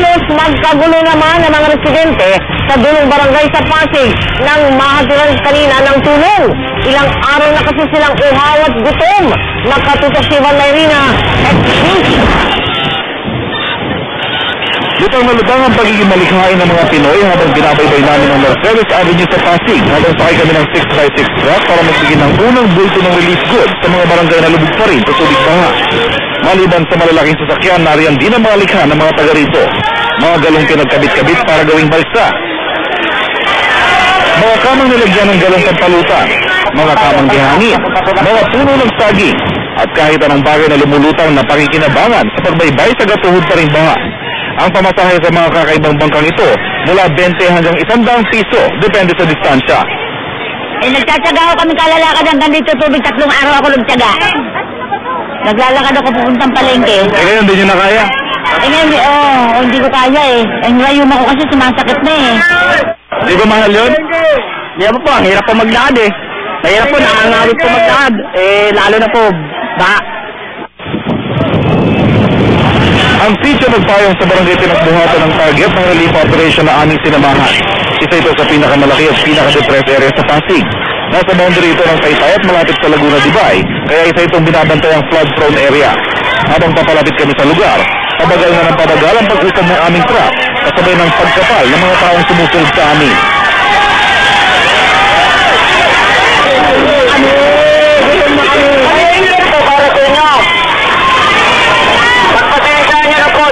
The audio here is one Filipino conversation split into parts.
Halos magkagulo naman ang mga residente sa dulong barangay sa Pasig nang mahatiran kanina ng tulong. Ilang araw na kasi silang uhaw at gutom. Nakatutok si Van Layrina. Lutang na lutang ang pagiging malikhain ng mga Pinoy habang binabaybay namin ang Mercedes Avenue sa Pasig habang sakay kami ng 6x6 truck para magbigay ng unang bulto ng relief goods sa mga barangay na lubog pa rin sa tubig baha. Maliban sa malalaking sasakyan, nariyan din ang mga likha ng mga taga rito. Mga galong pinagkabit-kabit para gawing balsa. Mga kamang nilagyan ng galong pampalutan. Mga kamang gihangin. Mga puno ng saging. At kahit anong bagay na lumulutang na pakikinabangan sa pagbaybay sa gatuhod pa rin baha. Ang pamasahe sa mga kakaibang bangkang ito mula 20 hanggang 100 piso depende sa distansya. Nagtsatsaga ako kami kalalakad hanggang dito tubig, 3 araw ako nagtsaga. Naglalakad ako pupuntang palengke. Ngayon, hindi nyo na kaya? Ngayon, hindi ko kaya eh. Ang rayuma ko kasi sumasakit na eh. Di ba mahal yun? Di ba po, ang hirap po maglakad eh. Mahirap po, nakangawit po maglakad. Lalo na po, Ang sitio nagpayong sa barangay pinagbuhatan ng target ng relief operation na aming sinamahan. Isa ito sa pinakamalaki at pinaka-depressed area sa Pasig. Nasa boundary ito ng Taytay at malapit sa Laguna, Dibay, kaya isa itong binabantay ang flood-prone area. Habang papalapit kami sa lugar, pabagal na ng pabagal ang pag-usap ng aming truck, kasabay ng pagkapal ng mga taong sumusunod sa amin.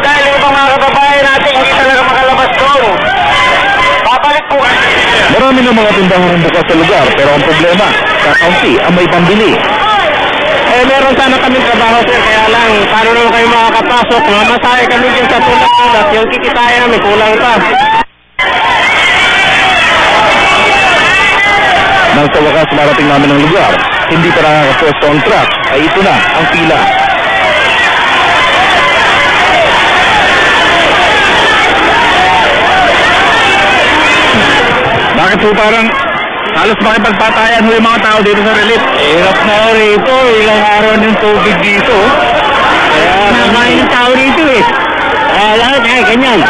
dahil yung mga kababayan natin hindi talaga makalabas doon. Babalik po. Marami ng mga tindahan bukas sa lugar, pero ang problema, kakaunti ang may pambili. Meron sana kami trabaho sir, kaya lang paano naman kayo makakapasok, mamasahe kami din sa tulad-tulad, yung kikitain namin kulang pa. Nang sa wakas marating namin ang lugar, hindi pa nakakapwesto ang truck, ay ito na ang pila. Bakit po parang halos makipagpatayan ho yung mga tao dito sa relief? Hirap na rito, ilang araw ng tubig dito. Kaya namahin ng tao rito eh. Lahat ay ganyan.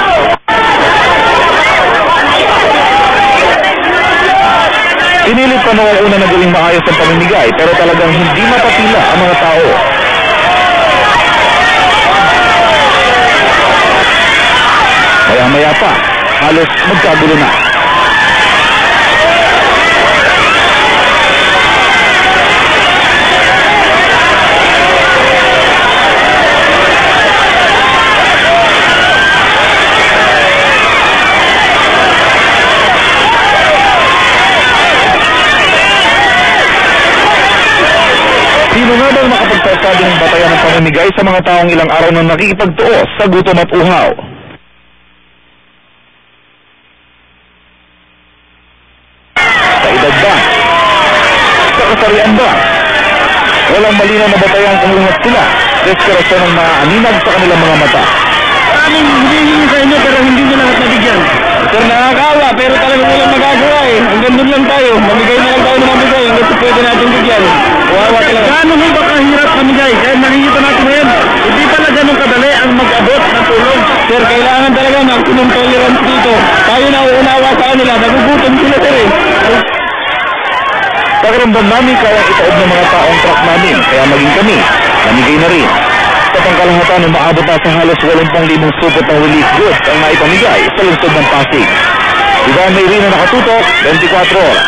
Pinilit pa noong una na gawing maayos ang pamimigay, pero talagang hindi mapapila ang mga tao. Maya-maya pa, halos magkagulo na. Sino nga bang makapagsasabi ng batayan ng pamimigay sa mga taong ilang araw na nakikipagtuos sa gutom at uhaw? Sa edad ba? Sa kasarian ba? Walang malinaw na batayan kung lahat sila. Desperasyon ang maaaninag sa kanilang mga mata. Maraming hinihingi sa inyo pero hindi nyo lahat nabigyan. Sir, nakakawa pero talagang walang magagawa eh. Hanggang doon lang tayo. Mamigay na lang tayo ng mamigay. Hanggang sa pwede natin bigyan. Kawawa talaga. Gano'n mo ba kahirap mamigay? Kaya nakikita natin ngayon. Hindi pala gano'n kadali ang mag-abot ng tulong. Sir, kailangan talaga maximum tolerance dito. Tayo na uunawa sa kanila. Nagugutom sila sir eh. Pakiramdam namin kayang itaob ng mga taong truck namin. Kaya maging kami, namigay na rin. Sa pangkalahatan, umaabot na sa halos 80,000 supot ng relief goods ang naipamigay sa lungsod ng Pasig. Ivan Mayrina nakatutok, 24 oras.